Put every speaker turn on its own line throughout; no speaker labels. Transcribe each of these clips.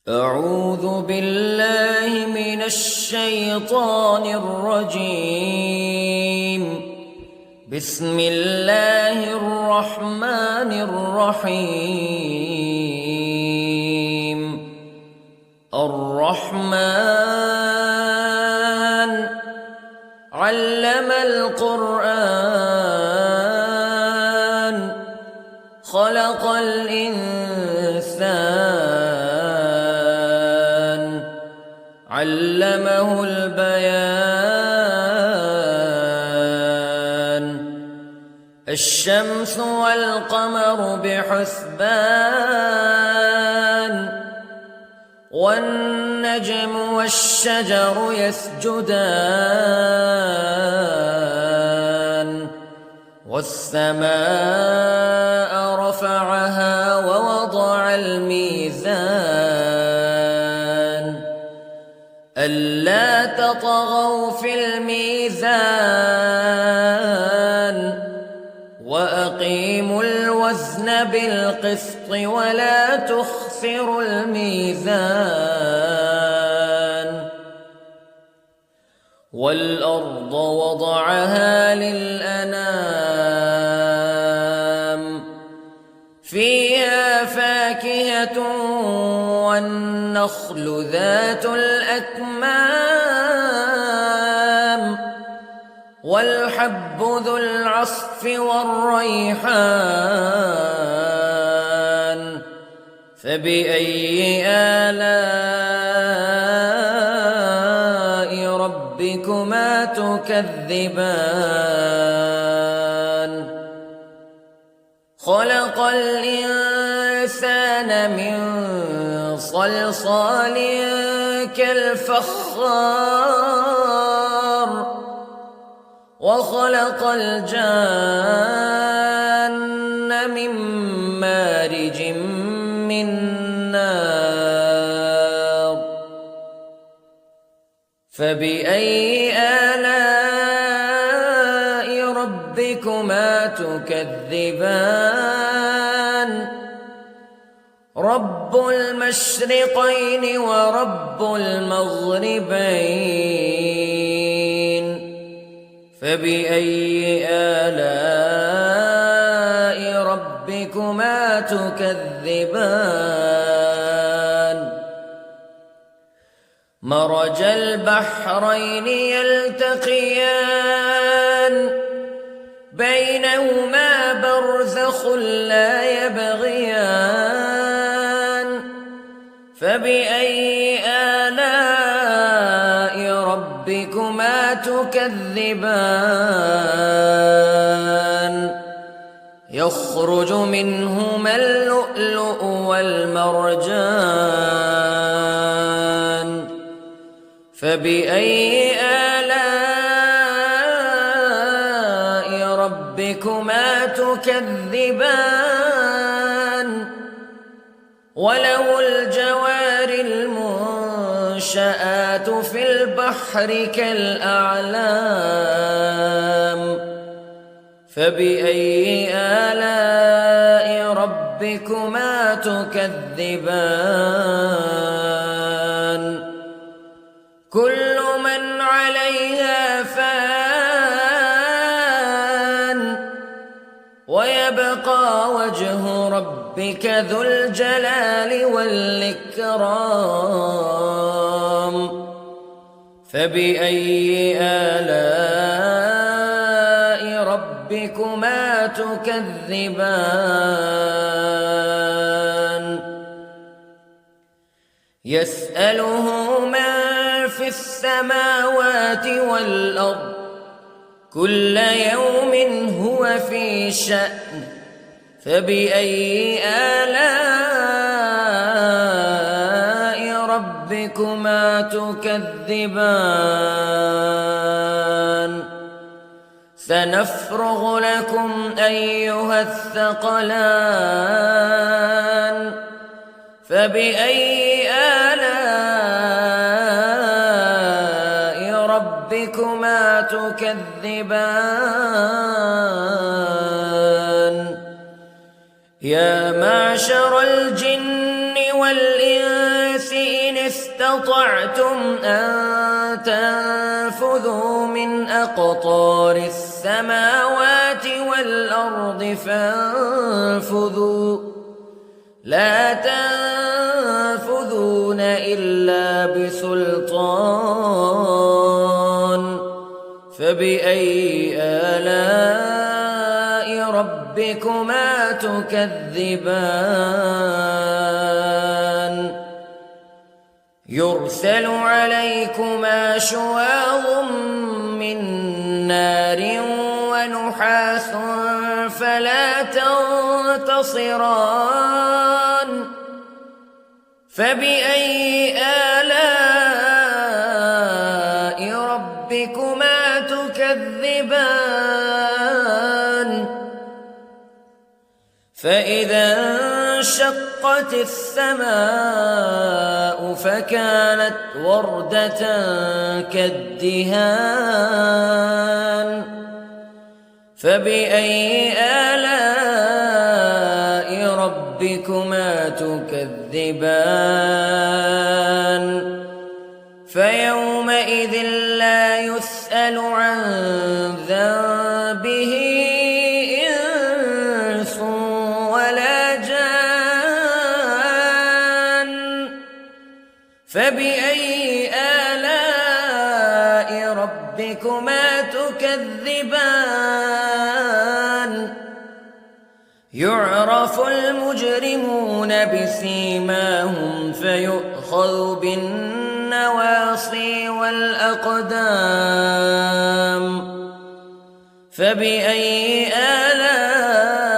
أعوذ بالله من الشيطان الرجيم. بسم الله الرحمن الرحيم. الرحمن علم القرآن خلق الإنسان علمه البيان. الشمس والقمر بحسبان والنجم والشجر يسجدان والسماء رفعها ووضع الميزان ألا تطغوا في الميزان وأقيموا الوزن بالقسط ولا تخسروا الميزان. والأرض وضعها للأنام فيها فاكهة والنخل ذات الأكمام والحب ذو العصف والريحان فبأي آلاء ربكما تكذبان. خلق الإنسان من صلصال كالفخار وخلق الجان من مارج من نار فبأي آلاء ربكما تكذبان. رب المشرقين ورب المغربين فبأي آلاء ربكما تكذبان. مرج البحرين يلتقيان بينهما برزخ لا يبغيان فبأي آلاء ربكما تكذبان. يخرج منهما اللؤلؤ والمرجان فبأي آلاء ربكما تكذبان. وله الجوار المنشآت في البحر كالأعلام فبأي آلاء ربكما تكذبان. كل من عليها فان ويبقى وجه ربك ذو الجلال والإكرام فبأي آلاء ربكما تكذبان. يسأله من في السماوات والأرض كل يوم هو في شأن فبأي آلاء ربكما تكذبان. سنفرغ لكم أيها الثقلان فبأي آلاء ربكما تكذبان. يا معشر الجن والإنس إن استطعتم أن تنفذوا من أقطار السماوات والأرض فانفذوا لا تنفذون إلا بسلطان فبأي آلاء ربكما تكذبان يرسل عليكما شواظ من نار ونحاس فلا تنتصران فبأي آلاء ربكما تكذبان فإذا انشقت السماء فكانت وردة كالدهان فبأي آلاء ربكما تكذبان فيومئذ لا يسأل عن ذنبه إنس ولا جان فبأي آلاء ربكما تكذبان يعرف المجرمون بسيماهم فيؤخذ بالنواصي والأقدام فبأي آلاء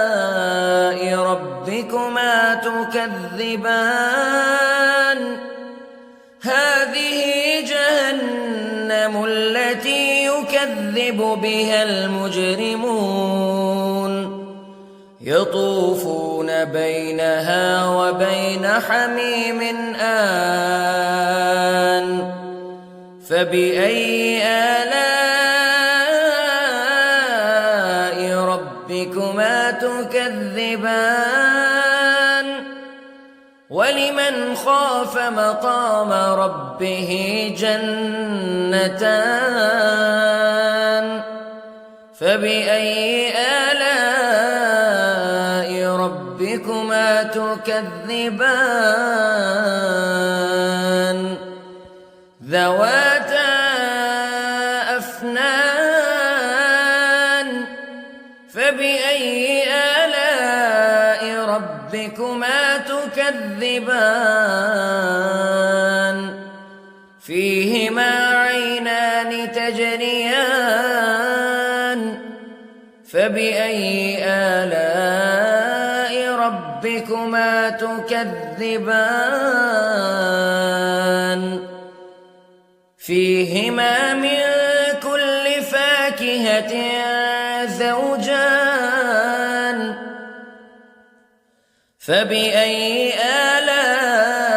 ربكما تكذبان هذه جهنم التي يكذب بها المجرمون يطوفون بينها وبين حميم آن فبأي آلاء ربكما تكذبان ولمن خاف مقام ربه جنتان فبأي آلاء ربكما تكذبان ذواتا أفنان فبأي آلاء ربكما تكذبان فيهما عينان تجريان فبأي آلاء ربكما تكذبان فيهما من كل فاكهة زوجان فبأي آلاء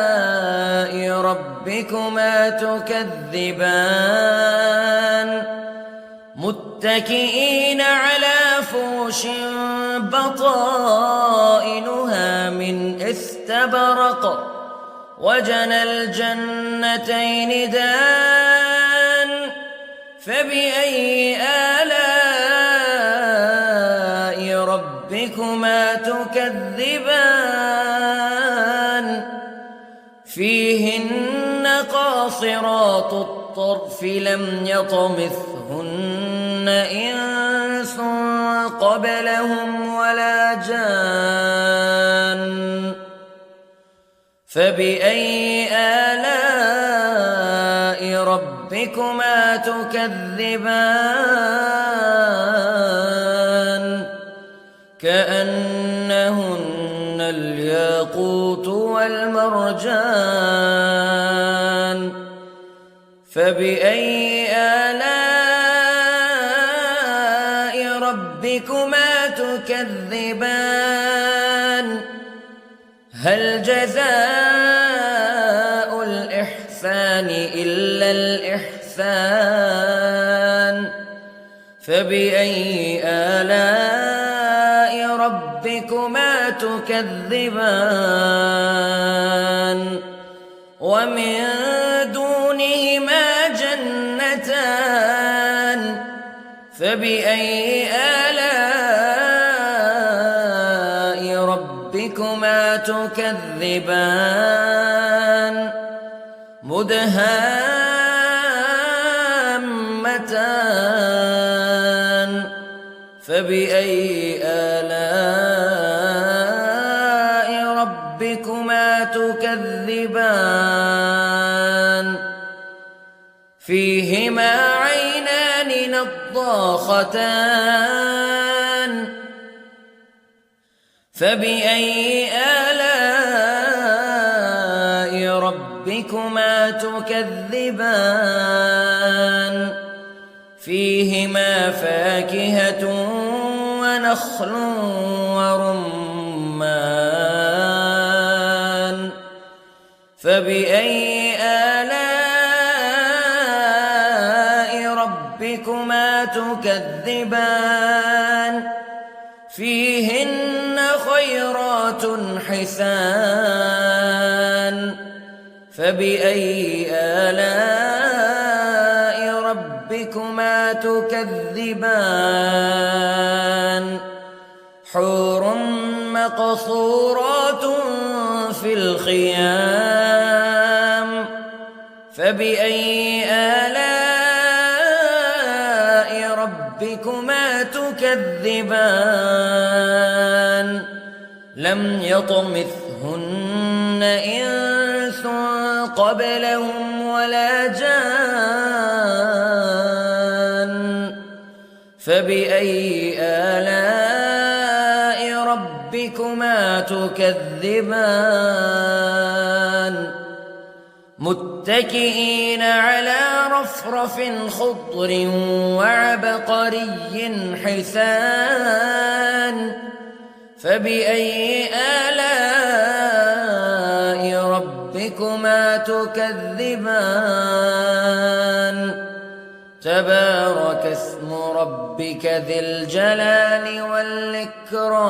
ربكما تكذبان متكئين على فرش بطائنها من استبرق وجنى الجنتين دان فبأي آلاء ربكما تكذبان فيهن قاصرات الطرف لم يطمثهن إنس قبلهم ولا جان فبأي آلاء ربكما تكذبان كأنهن الياقوت والمرجان فبأي آلاء ربكما تكذبان هل جزاء الإحسان إلا الإحسان فبأي آلاء ربكما تكذبان ومن دونهما جنتان فبأي آلاء ربكما تكذبان مدهامتان فبأي آلاء ربكما تكذبان فيهما عينان نضاختان فبأي آلاء ربكما تكذبان فيهما فاكهة ونخل ورمان فبأي آلاء ربكما تكذبان فيهن خيرات حسان فبأي آلاء ربكما تكذبان حور مقصورات في الخيام فبأي آلاء ربكما تكذبان لم يطمثهن إنس قبلهم ولا جان فبأي آلاء ربكما تكذبان متكئين على رفرف خضر وعبقري حسان فبأي آلاء ربكما تكذبان تبارك اسم ربك ذي الجلال والإكرام